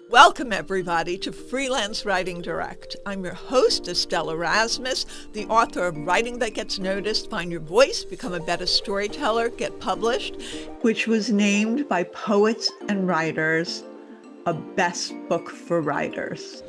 Welcome, everybody, to Freelance Writing Direct. I'm your host, Estelle Erasmus, the author of Writing That Gets Noticed, Find Your Voice, Become a Better Storyteller, Get Published, which was named by Poets and Writers a best book for writers.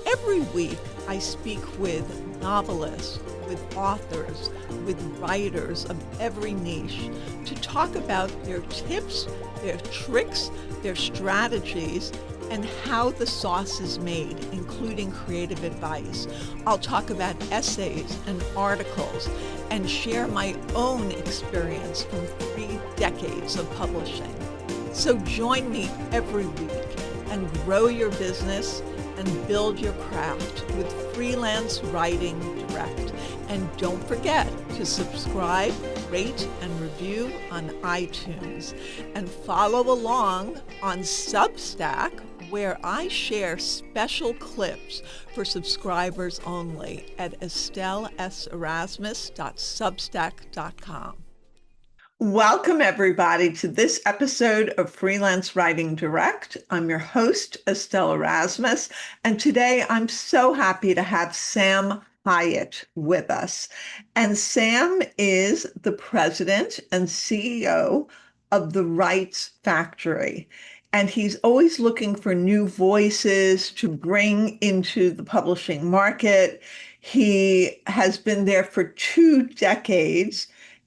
Every week, I speak with novelists, with authors, with writers of every niche to talk about their tips, their tricks, their strategies, and how the sauce is made, including creative advice. I'll talk about essays and articles and share my own experience from 3 decades of publishing. So join me every week and grow your business and build your craft with Freelance Writing Direct. And don't forget to subscribe, rate, and review on iTunes. And follow along on Substack, where I share special clips for subscribers only at estelleserasmus.substack.com. Welcome, everybody, to this episode of Freelance Writing Direct. I'm your host, Estelle Erasmus, and today I'm so happy to have Sam Hiyate with us. And Sam is the president and CEO of The Rights Factory. And he's always looking for new voices to bring into the publishing market. He has been there for 2 decades,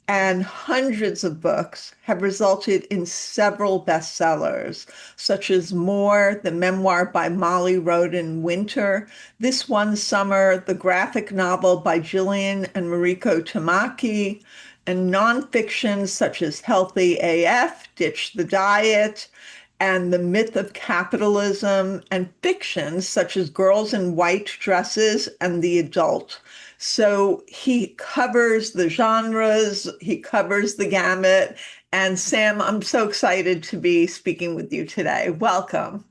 and hundreds of books have resulted in several bestsellers, such as More, the memoir by Molly Rodin Winter, this one summer, the graphic novel by Jillian and Mariko Tamaki, and nonfiction such as Healthy AF, Ditch the Diet, and The Myth of Capitalism, and fiction such as Girls in White Dresses and The Adult. So he covers the genres, he covers the gamut. And Sam, I'm so excited to be speaking with you today. Welcome.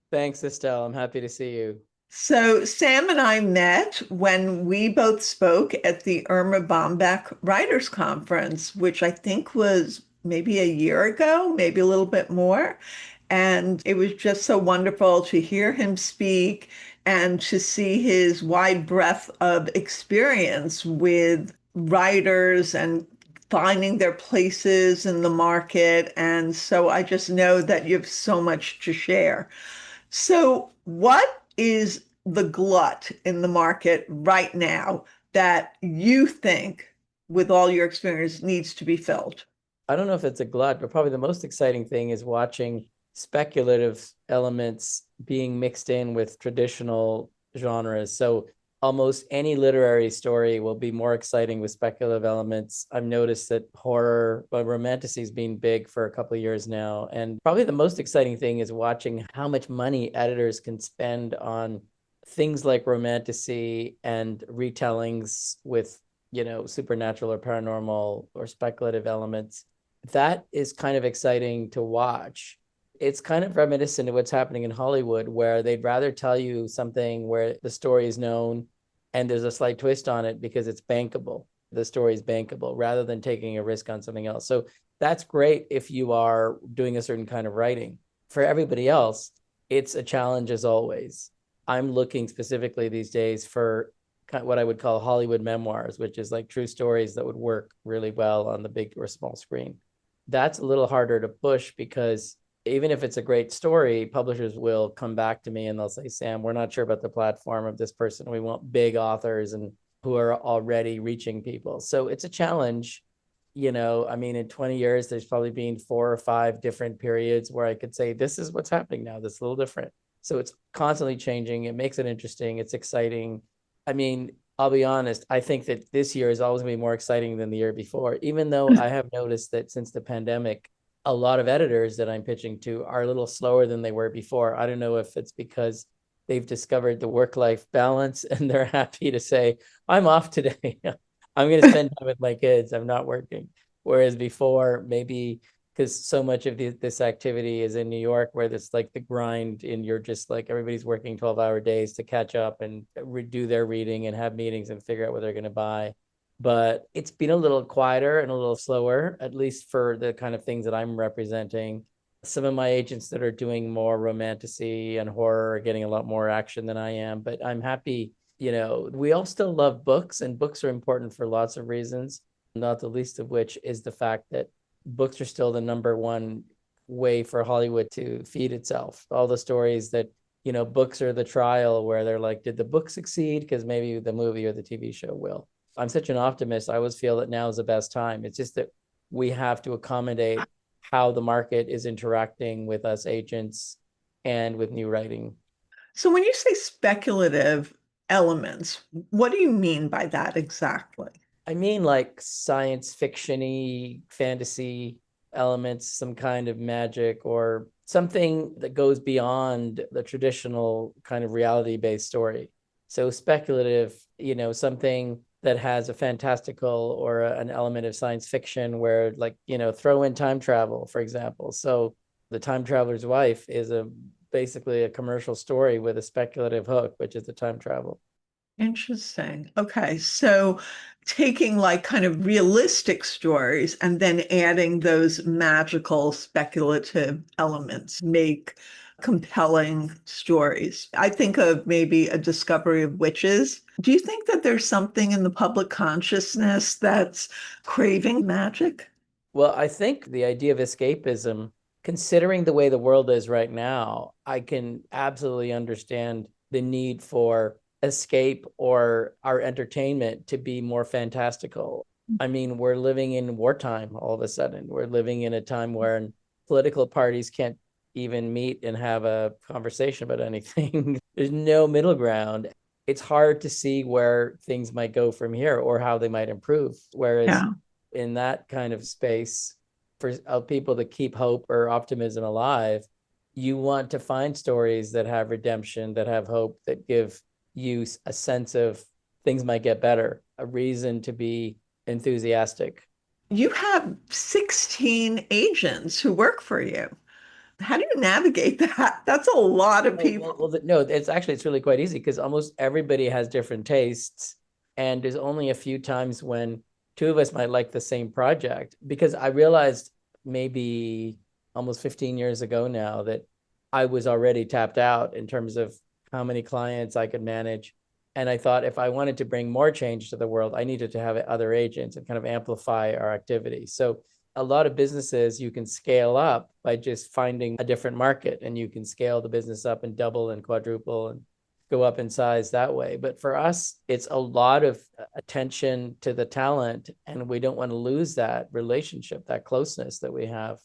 Thanks, Estelle. I'm happy to see you. So Sam and I met when we both spoke at the Irma Bombeck Writers Conference, which I think was maybe a year ago, maybe a little bit more. And it was just so wonderful to hear him speak and to see his wide breadth of experience with writers and finding their places in the market. And so I just know that you have so much to share. So what is the glut in the market right now that you think, with all your experience, needs to be filled? I don't know if it's a glut, but probably the most exciting thing is watching speculative elements being mixed in with traditional genres. So almost any literary story will be more exciting with speculative elements. I've noticed that horror, but romanticy has been big for a couple of years now. And probably the most exciting thing is watching how much money editors can spend on things like romanticy and retellings with, supernatural or paranormal or speculative elements. That is kind of exciting to watch. It's kind of reminiscent of what's happening in Hollywood, where they'd rather tell you something where the story is known and there's a slight twist on it because it's bankable. The story is bankable rather than taking a risk on something else. So that's great if you are doing a certain kind of writing. For everybody else, it's a challenge as always. I'm looking specifically these days for kind of what I would call Hollywood memoirs, which is like true stories that would work really well on the big or small screen. That's a little harder to push because even if it's a great story, publishers will come back to me and they'll say, Sam, we're not sure about the platform of this person. We want big authors and who are already reaching people. So it's a challenge. In 20 years, there's probably been 4 or 5 different periods where I could say, this is what's happening now. That's a little different. So it's constantly changing. It makes it interesting. It's exciting. I'll be honest. I think that this year is always going to be more exciting than the year before, even though I have noticed that since the pandemic, a lot of editors that I'm pitching to are a little slower than they were before. I don't know if it's because they've discovered the work-life balance and they're happy to say, I'm off today. I'm going to spend time with my kids. I'm not working. Whereas before, maybe because so much of this activity is in New York, where it's like the grind and you're just like, everybody's working 12-hour days to catch up and do their reading and have meetings and figure out what they're going to buy. But it's been a little quieter and a little slower, at least for the kind of things that I'm representing. Some of my agents that are doing more romantasy and horror are getting a lot more action than I am, but I'm happy. We all still love books, and books are important for lots of reasons, not the least of which is the fact that books are still the number one way for Hollywood to feed itself. All the stories that, books are the trial where they're like, did the book succeed? Because maybe the movie or the TV show will. I'm such an optimist. I always feel that now is the best time. It's just that we have to accommodate how the market is interacting with us agents and with new writing. So when you say speculative elements, what do you mean by that exactly? I mean, like science fiction-y, fantasy elements, some kind of magic or something that goes beyond the traditional kind of reality-based story. So speculative, something that has a fantastical or an element of science fiction where, like, throw in time travel, for example. So The Time Traveler's Wife is basically a commercial story with a speculative hook, which is the time travel. Interesting. Okay. So taking like kind of realistic stories and then adding those magical speculative elements make compelling stories. I think of maybe A Discovery of Witches. Do you think that there's something in the public consciousness that's craving magic? Well, I think the idea of escapism, considering the way the world is right now, I can absolutely understand the need for escape or our entertainment to be more fantastical. I mean, we're living in wartime all of a sudden. We're living in a time where political parties can't even meet and have a conversation about anything. There's no middle ground. It's hard to see where things might go from here or how they might improve. Whereas Yeah. in that kind of space, for people to keep hope or optimism alive, you want to find stories that have redemption, that have hope, that give you a sense of things might get better, a reason to be enthusiastic. You have 16 agents who work for you. How do you navigate that? That's a lot of people. No, it's really quite easy because almost everybody has different tastes, and there's only a few times when two of us might like the same project. Because I realized maybe almost 15 years ago now that I was already tapped out in terms of how many clients I could manage. And I thought if I wanted to bring more change to the world, I needed to have other agents and kind of amplify our activity. So a lot of businesses you can scale up by just finding a different market, and you can scale the business up and double and quadruple and go up in size that way. But for us, it's a lot of attention to the talent, and we don't want to lose that relationship, that closeness that we have.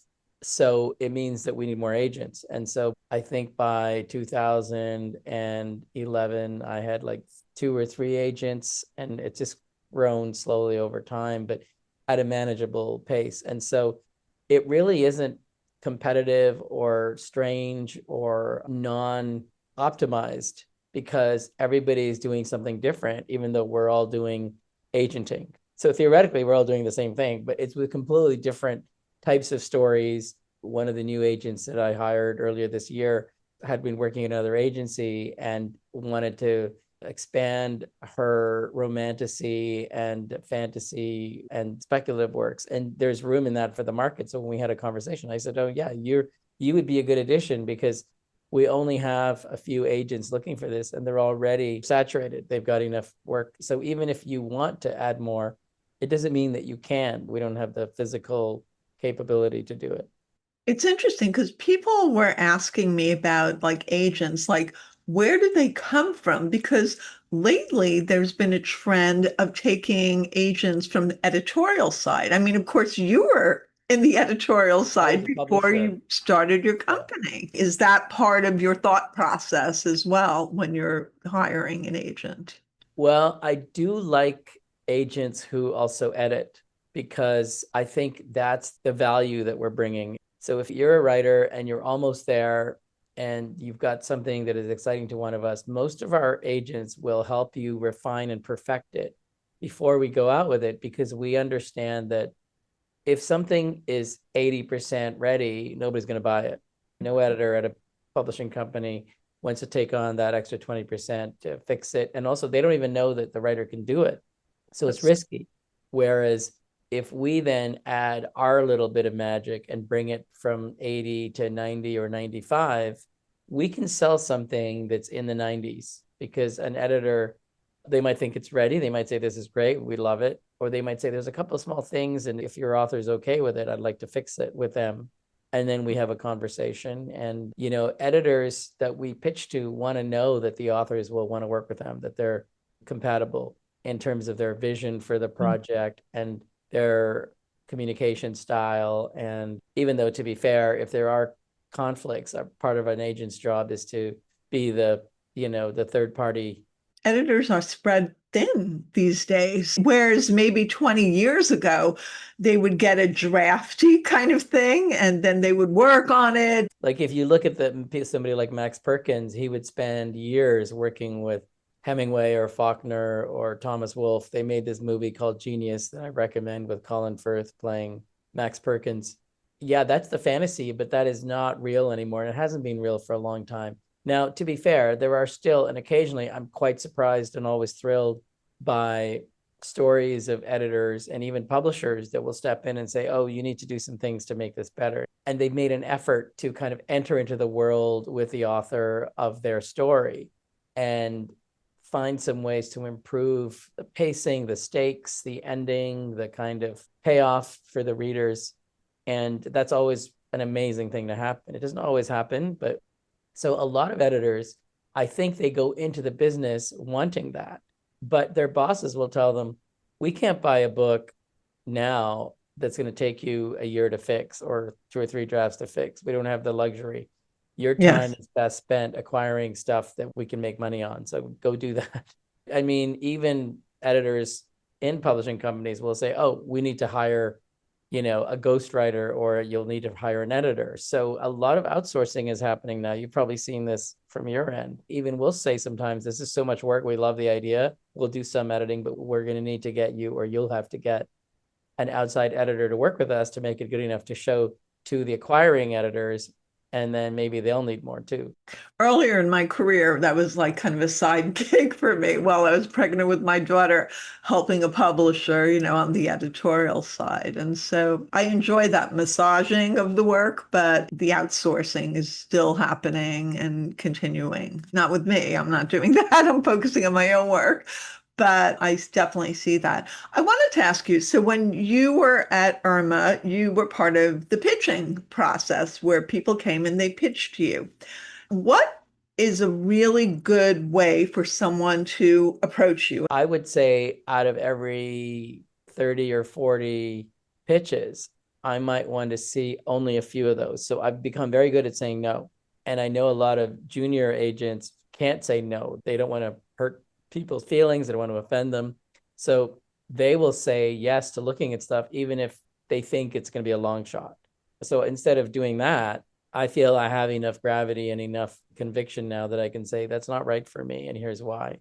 So it means that we need more agents. And so I think by 2011, I had like 2 or 3 agents, and it's just grown slowly over time, but at a manageable pace. And so it really isn't competitive or strange or non-optimized because everybody is doing something different, even though we're all doing agenting. So theoretically, we're all doing the same thing, but it's with completely different types of stories. One of the new agents that I hired earlier this year had been working at another agency and wanted to expand her romantasy and fantasy and speculative works, and there's room in that for the market. So when we had a conversation, I said, oh yeah, you would be a good addition because we only have a few agents looking for this and they're already saturated. They've got enough work. So even if you want to add more, it doesn't mean that you can. We don't have the physical capability to do it. It's interesting because people were asking me about like agents, like where do they come from? Because lately there's been a trend of taking agents from the editorial side. I mean, of course, you were in the editorial I was side a before publisher. you started your Yeah. company. Is that part of your thought process as well when you're hiring an agent? Well, I do like agents who also edit because I think that's the value that we're bringing. So if you're a writer and you're almost there and you've got something that is exciting to one of us, most of our agents will help you refine and perfect it before we go out with it, because we understand that if something is 80% ready, nobody's going to buy it. No editor at a publishing company wants to take on that extra 20% to fix it. And also, they don't even know that the writer can do it. So it's risky. Whereas if we then add our little bit of magic and bring it from 80 to 90 or 95, we can sell something that's in the 90s, because an editor, they might think it's ready. They might say, this is great, we love it. Or they might say, there's a couple of small things, and if your author's okay with it, I'd like to fix it with them. And then we have a conversation. And, editors that we pitch to want to know that the authors will want to work with them, that they're compatible in terms of their vision for the project and their communication style. And even though, to be fair, if there are conflicts, part of an agent's job is to be the third party. Editors are spread thin these days, whereas maybe 20 years ago, they would get a drafty kind of thing and then they would work on it. Like if you look at somebody like Max Perkins, he would spend years working with Hemingway or Faulkner or Thomas Wolfe. They made this movie called Genius that I recommend, with Colin Firth playing Max Perkins. Yeah, that's the fantasy, but that is not real anymore. And it hasn't been real for a long time. Now, to be fair, there are still, and occasionally I'm quite surprised and always thrilled by stories of editors and even publishers that will step in and say, oh, you need to do some things to make this better. And they've made an effort to kind of enter into the world with the author of their story and find some ways to improve the pacing, the stakes, the ending, the kind of payoff for the readers. And that's always an amazing thing to happen. It doesn't always happen, but so a lot of editors, I think they go into the business wanting that, but their bosses will tell them, we can't buy a book now that's going to take you a year to fix or 2 or 3 drafts to fix. We don't have the luxury. Your time is best spent acquiring stuff that we can make money on. So go do that. I mean, even editors in publishing companies will say, oh, we need to hire a ghostwriter, or you'll need to hire an editor. So a lot of outsourcing is happening now. You've probably seen this from your end. Even we'll say sometimes, this is so much work, we love the idea, we'll do some editing, but we're going to need to get you, or you'll have to get an outside editor to work with us to make it good enough to show to the acquiring editors. And then maybe they'll need more too. Earlier in my career, that was like kind of a side gig for me while I was pregnant with my daughter, helping a publisher, on the editorial side. And so I enjoy that massaging of the work, but the outsourcing is still happening and continuing. Not with me. I'm not doing that. I'm focusing on my own work. But I definitely see that. I wanted to ask you, so when you were at Irma, you were part of the pitching process where people came and they pitched to you. What is a really good way for someone to approach you? I would say out of every 30 or 40 pitches, I might want to see only a few of those. So I've become very good at saying no. And I know a lot of junior agents can't say no. They don't want to hurt people's feelings. They don't want to offend them. So they will say yes to looking at stuff, even if they think it's going to be a long shot. So instead of doing that, I feel I have enough gravity and enough conviction now that I can say that's not right for me, and here's why,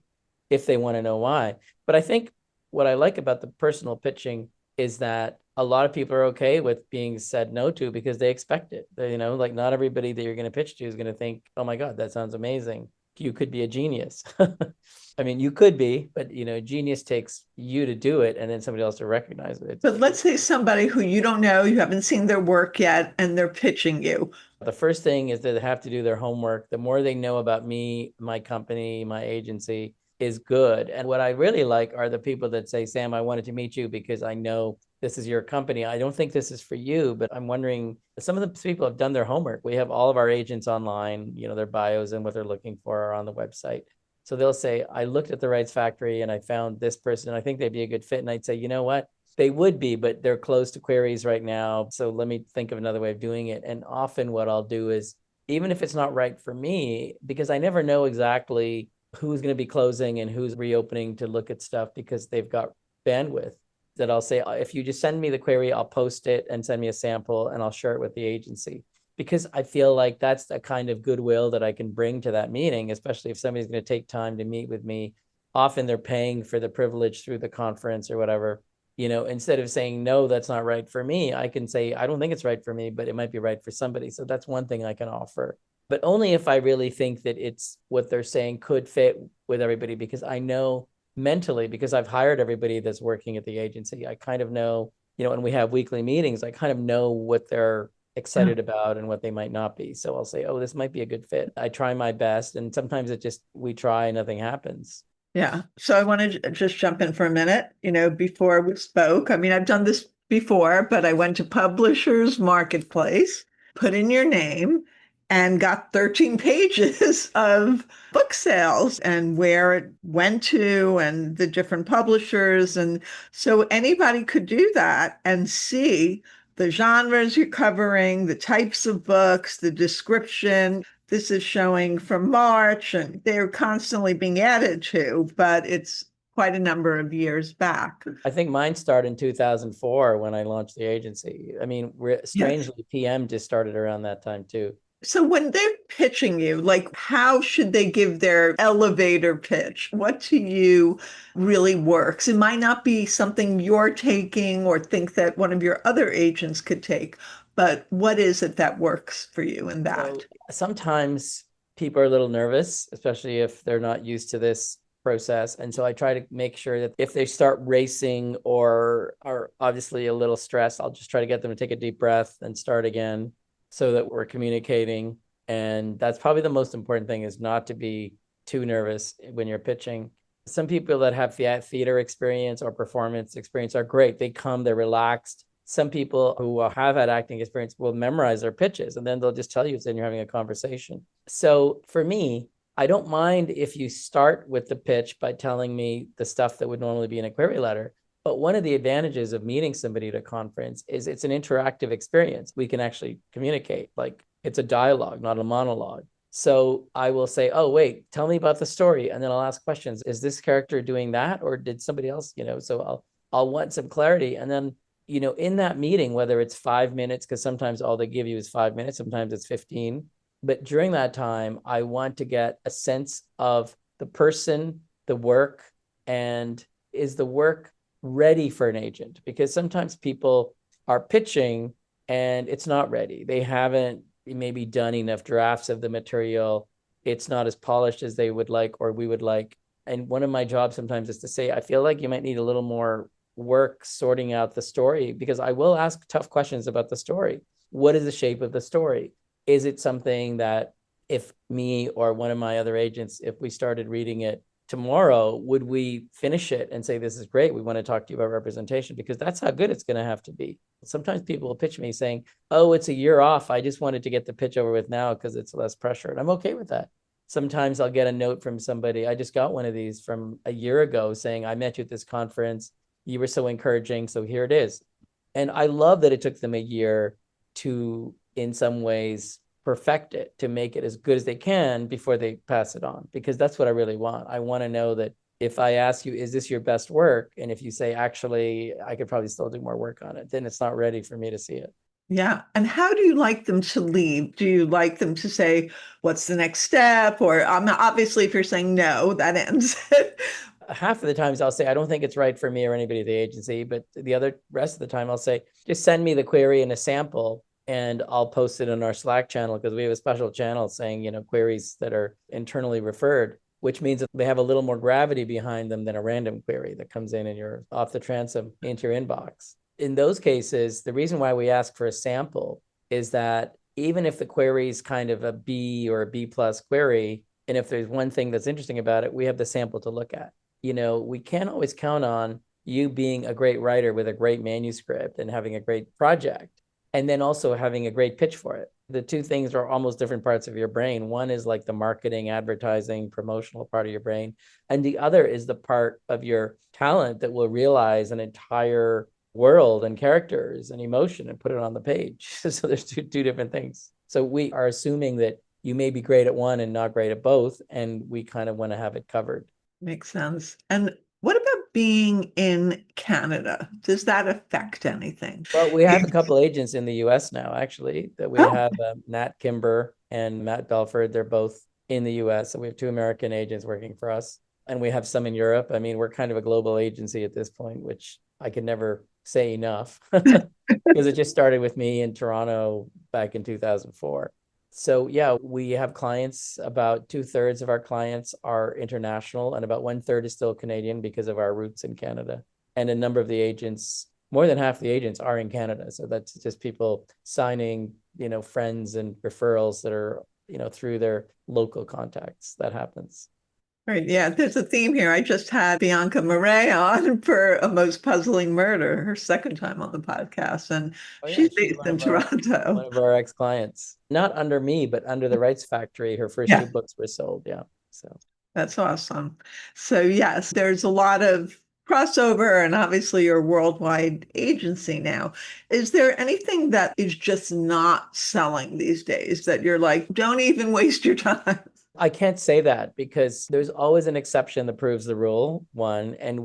if they want to know why. But I think what I like about the personal pitching is that a lot of people are okay with being said no to because they expect it. Like not everybody that you're going to pitch to is going to think, oh my God, that sounds amazing. You could be a genius. I mean, you could be, but genius takes you to do it and then somebody else to recognize it. But let's say somebody who you don't know, you haven't seen their work yet, and they're pitching you. The first thing is that they have to do their homework. The more they know about me, my company, my agency is good. And what I really like are the people that say, Sam, I wanted to meet you because I know this is your company. I don't think this is for you, but I'm wondering, some of the people have done their homework. We have all of our agents online, their bios and what they're looking for are on the website. So they'll say, I looked at the Rights Factory and I found this person, and I think they'd be a good fit. And I'd say, you know what? They would be, but they're closed to queries right now. So let me think of another way of doing it. And often what I'll do is, even if it's not right for me, because I never know exactly who's going to be closing and who's reopening to look at stuff because they've got bandwidth, that I'll say, if you just send me the query, I'll post it and send me a sample and I'll share it with the agency. Because I feel like that's the kind of goodwill that I can bring to that meeting, especially if somebody's going to take time to meet with me. Often they're paying for the privilege through the conference or whatever. Instead of saying, no, that's not right for me, I can say, I don't think it's right for me, but it might be right for somebody. So that's one thing I can offer, but only if I really think that it's what they're saying could fit with everybody, because I know mentally, because I've hired everybody that's working at the agency, I kind of know and we have weekly meetings, I kind of know what they're excited about and what they might not be. So I'll say, oh, this might be a good fit. I try my best. And sometimes we try and nothing happens. Yeah. So I want to just jump in for a minute. Before we spoke, I mean, I've done this before, but I went to Publishers Marketplace, put in your name, and got 13 pages of book sales and where it went to and the different publishers. And so anybody could do that and see the genres you're covering, the types of books, the description. This is showing from March, and they're constantly being added to, but it's quite a number of years back. I think mine started in 2004 when I launched the agency. I mean, strangely, yes. PM just started around that time too. So when they're pitching you, like, how should they give their elevator pitch? What to you really works? It might not be something you're taking or think that one of your other agents could take, but what is it that works for you in that? So sometimes people are a little nervous, especially if they're not used to this process. And so I try to make sure that if they start racing or are obviously a little stressed, I'll just try to get them to take a deep breath and start again so that we're communicating. And that's probably the most important thing, is not to be too nervous when you're pitching. Some people that have theater experience or performance experience are great. They come, they're relaxed. Some people who have had acting experience will memorize their pitches, and then they'll just tell you, then you're having a conversation. So for me, I don't mind if you start with the pitch by telling me the stuff that would normally be in a query letter. But one of the advantages of meeting somebody at a conference is it's an interactive experience. We can actually communicate, like it's a dialogue, not a monologue. So I will say, oh, wait, tell me about the story. And then I'll ask questions. Is this character doing that, or did somebody else, so I'll want some clarity. And then, in that meeting, whether it's 5 minutes, because sometimes all they give you is 5 minutes, sometimes it's 15. But during that time, I want to get a sense of the person, the work, and is the work ready for an agent? Because sometimes people are pitching and it's not ready. They haven't maybe done enough drafts of the material. It's not as polished as they would like or we would like. And one of my jobs sometimes is to say, I feel like you might need a little more work sorting out the story, because I will ask tough questions about the story. What is the shape of the story? Is it something that if me or one of my other agents, if we started reading it tomorrow, would we finish it and say, this is great, we want to talk to you about representation? Because that's how good it's going to have to be. Sometimes people will pitch me saying, oh, it's a year off, I just wanted to get the pitch over with now because it's less pressure. And I'm okay with that. Sometimes I'll get a note from somebody. I just got one of these from a year ago saying, I met you at this conference, you were so encouraging, so here it is. And I love that it took them a year to, in some ways, perfect it, to make it as good as they can before they pass it on, because that's what I really want. I want to know that if I ask you, is this your best work? And if you say, actually, I could probably still do more work on it, then it's not ready for me to see it. Yeah. And how do you like them to lead? Do you like them to say, what's the next step? Or obviously, if you're saying no, that ends it. Half of the times I'll say, I don't think it's right for me or anybody at the agency. But the rest of the time I'll say, just send me the query and a sample, and I'll post it in our Slack channel, because we have a special channel saying, queries that are internally referred, which means that they have a little more gravity behind them than a random query that comes in and you're off the transom into your inbox. In those cases, the reason why we ask for a sample is that even if the query is kind of a B or a B plus query, and if there's one thing that's interesting about it, we have the sample to look at. We can't always count on you being a great writer with a great manuscript and having a great project, and then also having a great pitch for it. The two things are almost different parts of your brain. One is like the marketing, advertising, promotional part of your brain. And the other is the part of your talent that will realize an entire world and characters and emotion and put it on the page. So there's two different things. So we are assuming that you may be great at one and not great at both, and we kind of want to have it covered. Makes sense. And what about being in Canada? Does that affect anything? Well, we have a couple agents in the US now, actually, that we have Nat Kimber and Matt Belford. They're both in the US. So we have two American agents working for us, and we have some in Europe. I mean, we're kind of a global agency at this point, which I can never say enough because it just started with me in Toronto back in 2004. So yeah, we have clients. About 2/3 of our clients are international, and about 1/3 is still Canadian because of our roots in Canada. And a number of the agents, more than half the agents are in Canada. So that's just people signing, friends and referrals that are, through their local contacts. That happens. Right. Yeah, there's a theme here. I just had Bianca Murray on for A Most Puzzling Murder, her second time on the podcast, and Oh yeah, she's she's based in one Toronto. of our ex-clients. Not under me, but under the Rights Factory. Her first Yeah, two books were sold. Yeah. So that's awesome. So yes, there's a lot of crossover, and obviously you're a worldwide agency now. Is there anything that is just not selling these days that you're like, don't even waste your time? I can't say that because there's always an exception that proves the rule, one. And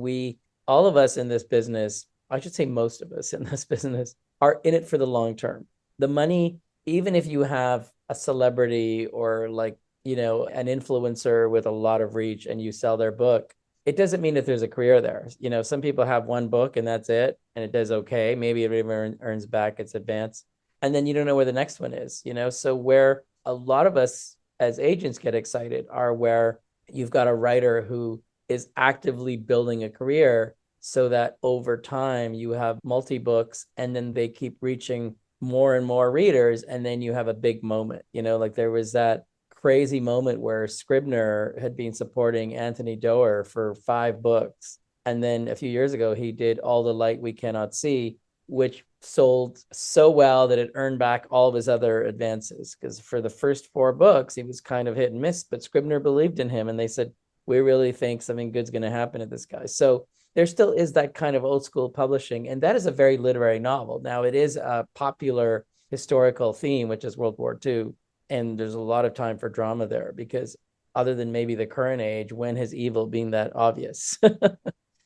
all of us in this business, I should say most of us in this business, are in it for the long term. The money, even if you have a celebrity or an influencer with a lot of reach and you sell their book, it doesn't mean that there's a career there. Some people have one book and that's it, and it does okay. Maybe it even earns back its advance. And then you don't know where the next one is, So where a lot of us as agents get excited are where you've got a writer who is actively building a career so that over time you have multi-books and then they keep reaching more and more readers. And then you have a big moment, like there was that crazy moment where Scribner had been supporting Anthony Doerr for 5 books. And then a few years ago, he did All the Light We Cannot See, which sold so well that it earned back all of his other advances. Because for the first 4 books, he was kind of hit and miss, but Scribner believed in him and they said, we really think something good's going to happen to this guy. So there still is that kind of old school publishing. And that is a very literary novel. Now, it is a popular historical theme, which is World War II. And there's a lot of time for drama there because other than maybe the current age, when has evil been that obvious?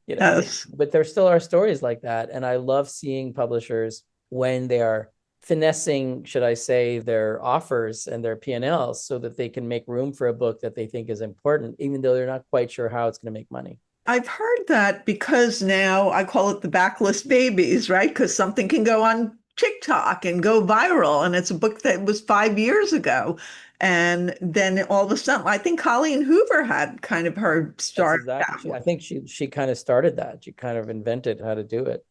Yes. But there still are stories like that. And I love seeing publishers when they are finessing, should I say, their offers and their P&Ls so that they can make room for a book that they think is important, even though they're not quite sure how it's going to make money. I've heard that because now I call it the backlist babies, right? Because something can go on TikTok and go viral, and it's a book that was 5 years ago. And then all of a sudden, I think Colleen Hoover had kind of her That's start exactly. that I way. think she kind of started that. She kind of invented how to do it.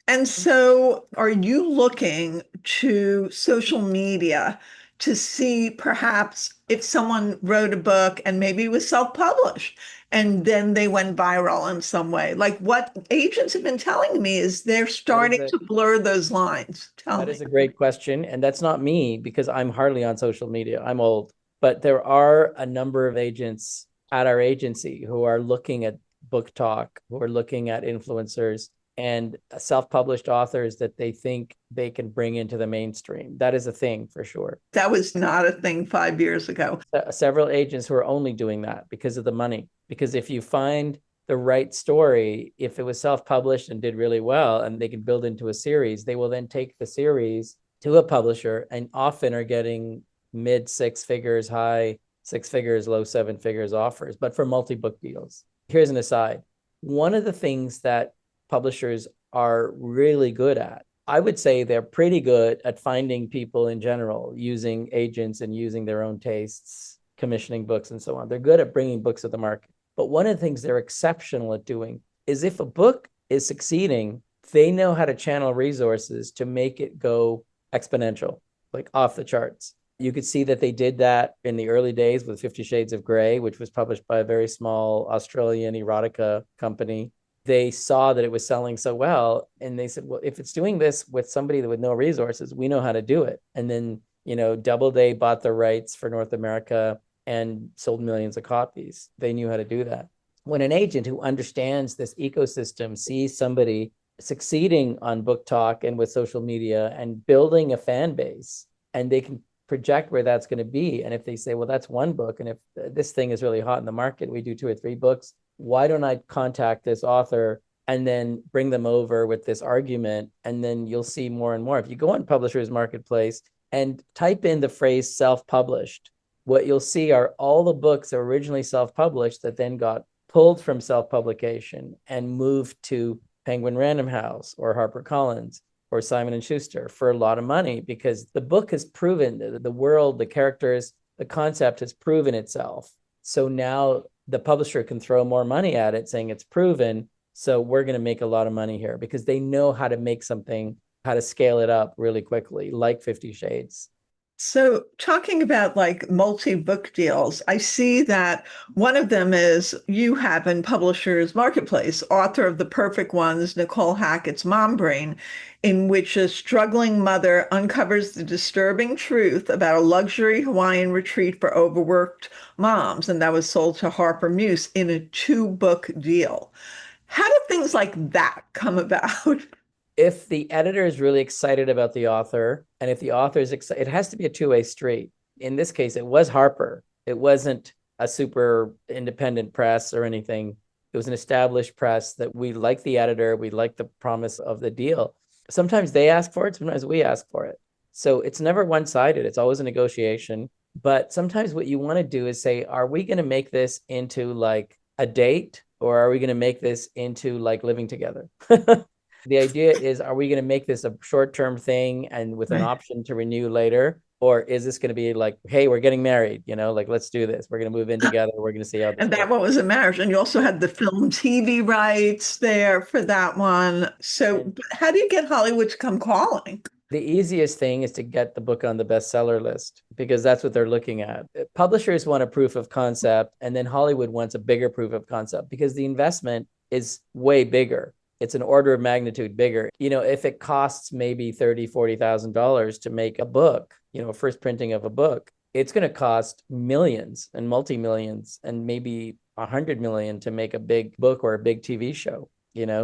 And so, are you looking to social media to see perhaps if someone wrote a book and maybe it was self-published and then they went viral in some way? Like what agents have been telling me is they're That is starting a to blur those lines. Tell that me. is a great question, and that's not me because I'm hardly on social media. I'm old, but there are a number of agents at our agency who are looking at BookTok, who are looking at influencers and self-published authors that they think they can bring into the mainstream. That is a thing for sure. That was not a thing 5 years ago. Several agents who are only doing that because of the money. Because if you find the right story, if it was self-published and did really well and they can build into a series, they will then take the series to a publisher and often are getting mid 6 figures, high 6 figures, low 7 figures offers, but for multi-book deals. Here's an aside. One of the things that publishers are really good at, I would say they're pretty good at finding people in general, using agents and using their own tastes, commissioning books and so on. They're good at bringing books to the market. But one of the things they're exceptional at doing is if a book is succeeding, they know how to channel resources to make it go exponential, like off the charts. You could see that they did that in the early days with 50 Shades of Grey, which was published by a very small Australian erotica company. They saw that it was selling so well and they said, well, if it's doing this with somebody with no resources, we know how to do it. And then, Doubleday bought the rights for North America and sold millions of copies. They knew how to do that. When an agent who understands this ecosystem sees somebody succeeding on BookTok and with social media and building a fan base, and they can project where that's going to be. And if they say, well, that's one book, and if this thing is really hot in the market, we do 2 or 3 books, why don't I contact this author and then bring them over with this argument? And then you'll see more and more. If you go on Publishers Marketplace and type in the phrase self-published, what you'll see are all the books that were originally self-published that then got pulled from self-publication and moved to Penguin Random House or HarperCollins or Simon & Schuster for a lot of money because the book has proven, the world, the characters, the concept has proven itself. So now the publisher can throw more money at it saying it's proven. So we're going to make a lot of money here because they know how to make something, how to scale it up really quickly, like 50 Shades. So, talking about like multi-book deals, I see that one of them is you have in Publishers Marketplace, author of The Perfect Ones, Nicole Hackett's Mom Brain, in which a struggling mother uncovers the disturbing truth about a luxury Hawaiian retreat for overworked moms. And that was sold to Harper Muse in a two-book deal. How do things like that come about? If the editor is really excited about the author, and if the author is excited, it has to be a two-way street. In this case, it was Harper. It wasn't a super independent press or anything. It was an established press that we like the editor, we like the promise of the deal. Sometimes they ask for it, sometimes we ask for it. So it's never one-sided. It's always a negotiation. But sometimes what you want to do is say, are we going to make this into like a date, or are we going to make this into like living together? The idea is, are we going to make this a short-term thing and with an option to renew later? Or is this going to be like, hey, we're getting married, like, let's do this. We're going to move in together. We're going to see how this And that works. one was a marriage. And you also had the film TV rights there for that one. So And how do you get Hollywood to come calling? the easiest thing is to get the book on the bestseller list because that's what they're looking at. Publishers want a proof of concept, and then Hollywood wants a bigger proof of concept because the investment is way bigger. It's an order of magnitude bigger. If it costs maybe $30,000, $40,000 to make a book, a first printing of a book, it's going to cost millions and multi-millions and maybe 100 million to make a big book or a big TV show,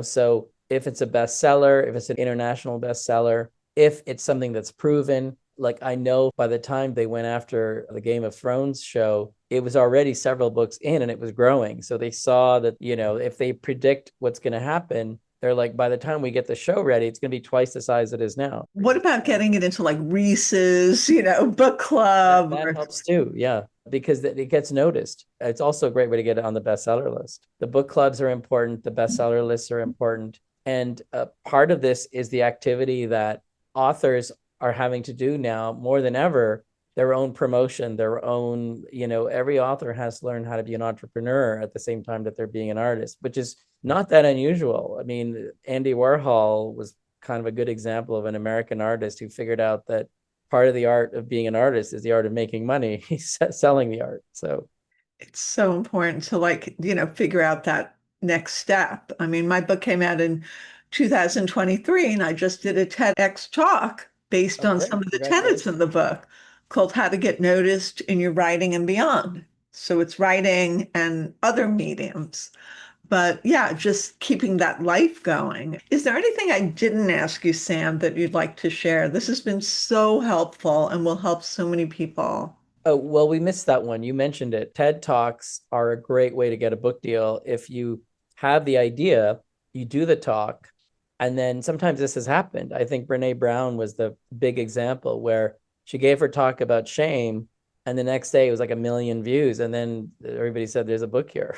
So if it's a bestseller, if it's an international bestseller, if it's something that's proven, like I know by the time they went after the Game of Thrones show, it was already several books in and it was growing. So they saw that, if they predict what's going to happen, they're like, by the time we get the show ready, it's going to be twice the size it is now. What about getting it into like Reese's, book club? That helps too. Yeah, because it gets noticed. It's also a great way to get it on the bestseller list. The book clubs are important. The bestseller lists are important. And part of this is the activity that authors are having to do now more than ever, their own promotion, their own, every author has to learn how to be an entrepreneur at the same time that they're being an artist, which is not that unusual. I mean, Andy Warhol was kind of a good example of an American artist who figured out that part of the art of being an artist is the art of making money. He's selling the art. So it's so important to figure out that next step. I mean, my book came out in 2023 and I just did a TEDx talk based on some of the tenets in the book called How to Get Noticed in Your Writing and Beyond. So it's writing and other mediums. But yeah, just keeping that life going. Is there anything I didn't ask you, Sam, that you'd like to share? This has been so helpful and will help so many people. Oh, well, we missed that one. You mentioned it. TED Talks are a great way to get a book deal. If you have the idea, you do the talk, and then sometimes this has happened. I think Brene Brown was the big example where she gave her talk about shame, and the next day it was like 1 million views. And then everybody said, there's a book here.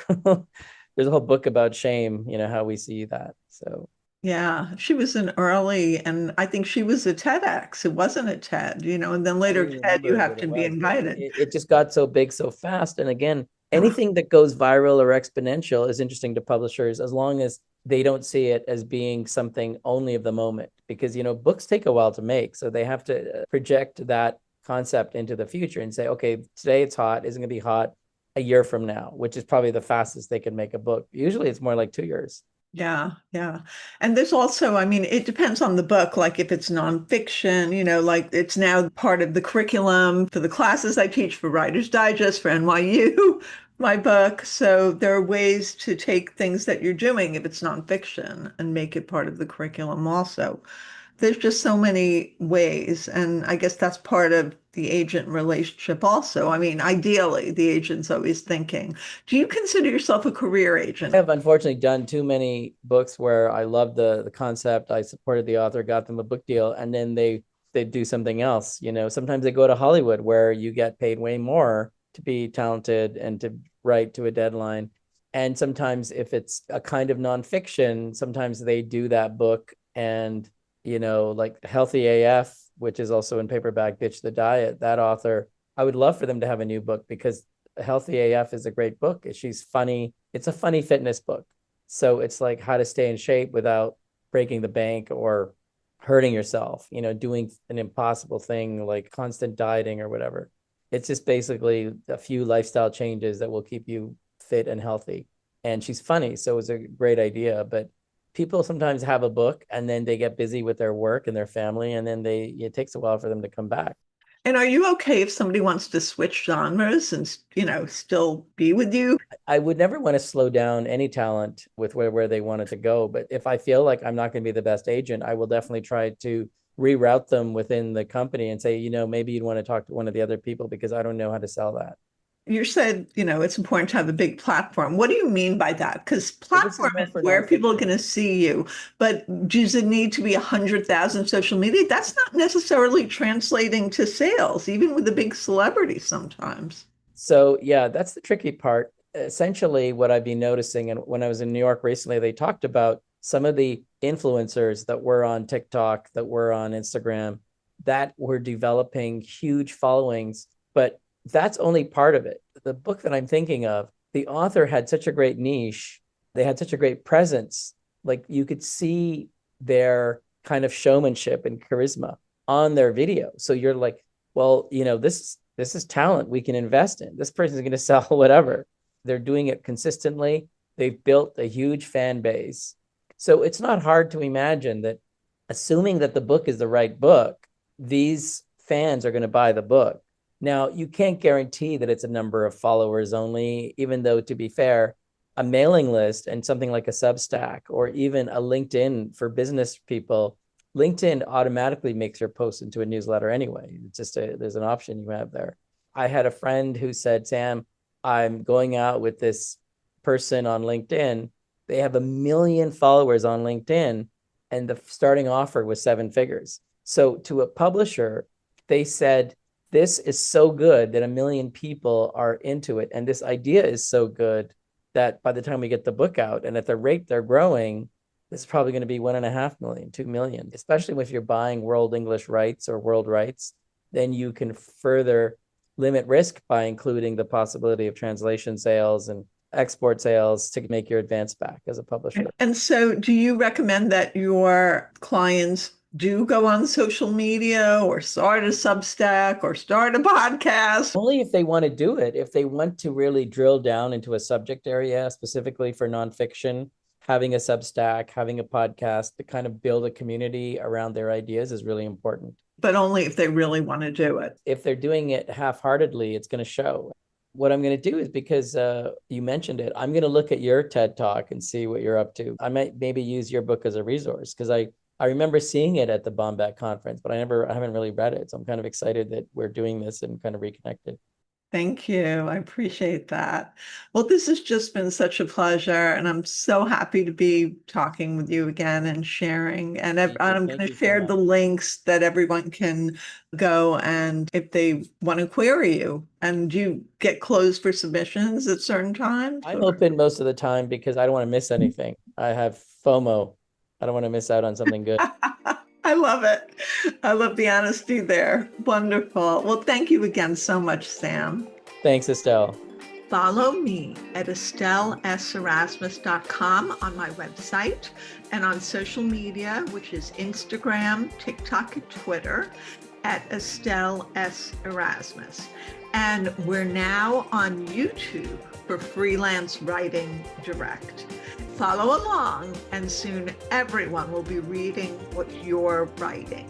There's a whole book about shame, how we see that. So yeah, she was an early, and I think she was a TEDx. It wasn't a TED, and then I don't later even TED, you remember have what to it be was, but invited. it just got so big so fast. And again, anything that goes viral or exponential is interesting to publishers as long as they don't see it as being something only of the moment, because, books take a while to make. So they have to project that concept into the future and say, okay, today it's hot, isn't going to be hot a year from now, which is probably the fastest they can make a book. Usually it's more like 2 years. Yeah, yeah. And there's also, I mean, it depends on the book. Like if it's nonfiction, like it's now part of the curriculum for the classes I teach for Writer's Digest, for NYU, my book. So there are ways to take things that you're doing if it's nonfiction and make it part of the curriculum also. There's just so many ways. And I guess that's part of the agent relationship also. I mean, ideally, the agent's always thinking, do you consider yourself a career agent? I have unfortunately done too many books where I love the concept. I supported the author, got them a book deal, and then they do something else. Sometimes they go to Hollywood where you get paid way more to be talented and to write to a deadline. And sometimes if it's a kind of nonfiction, sometimes they do that book and like Healthy AF, which is also in paperback, Ditch the Diet, that author, I would love for them to have a new book because Healthy AF is a great book. She's funny. It's a funny fitness book. So it's like how to stay in shape without breaking the bank or hurting yourself, doing an impossible thing like constant dieting or whatever. It's just basically a few lifestyle changes that will keep you fit and healthy. And she's funny, so it was a great idea. But people sometimes have a book and then they get busy with their work and their family, and then it takes a while for them to come back. And are you okay if somebody wants to switch genres and, still be with you? I would never want to slow down any talent with where they wanted to go. But if I feel like I'm not going to be the best agent, I will definitely try to reroute them within the company and say, maybe you'd want to talk to one of the other people because I don't know how to sell that. You said, it's important to have a big platform. What do you mean by that? Because So this is platform more is for where people are nonfiction. going to see you, but does it need to be 100,000 social media? That's not necessarily translating to sales, even with the big celebrities sometimes. So yeah, that's the tricky part. Essentially, what I've been noticing, and when I was in New York recently, they talked about some of the influencers that were on TikTok, that were on Instagram, that were developing huge followings, but that's only part of it. The book that I'm thinking of, the author had such a great niche, they had such a great presence. Like you could see their kind of showmanship and charisma on their video. So you're like, well, this is talent we can invest in. This person's going to sell whatever. They're doing it consistently. They've built a huge fan base. So it's not hard to imagine that, assuming that the book is the right book, these fans are going to buy the book. Now, you can't guarantee that it's a number of followers only, even though, to be fair, a mailing list and something like a Substack or even a LinkedIn for business people, LinkedIn automatically makes your post into a newsletter anyway. It's just there's an option you have there. I had a friend who said, Sam, I'm going out with this person on LinkedIn. They have 1 million followers on LinkedIn, and the starting offer was 7 figures. So to a publisher, they said, this is so good that 1 million people are into it. And this idea is so good that by the time we get the book out, and at the rate they're growing, this is probably going to be 1.5 million, 2 million, especially if you're buying world English rights or world rights, then you can further limit risk by including the possibility of translation sales and export sales to make your advance back as a publisher. And so do you recommend that your clients do go on social media or start a Substack or start a podcast? Only if they want to do it. If they want to really drill down into a subject area, specifically for nonfiction, having a Substack, having a podcast to kind of build a community around their ideas is really important. But only if they really want to do it. If they're doing it half-heartedly, it's going to show. What I'm going to do is, because you mentioned it, I'm going to look at your TED Talk and see what you're up to. I might maybe use your book as a resource because I remember seeing it at the Bomback conference, but I haven't really read it. So I'm kind of excited that we're doing this and kind of reconnected. Thank you. I appreciate that. Well, this has just been such a pleasure, and I'm so happy to be talking with you again and sharing. And I'm going to share the links that everyone can go, and if they want to query you. And do you get closed for submissions at certain times? I'm open most of the time because I don't want to miss anything. I have FOMO. I don't want to miss out on something good. I love it. I love the honesty there. Wonderful. Well, thank you again so much, Sam. Thanks, Estelle. Follow me at EstelleSErasmus.com on my website and on social media, which is Instagram, TikTok, and Twitter at Estelle S. Erasmus. And we're now on YouTube for Freelance Writing Direct. Follow along, and soon everyone will be reading what you're writing.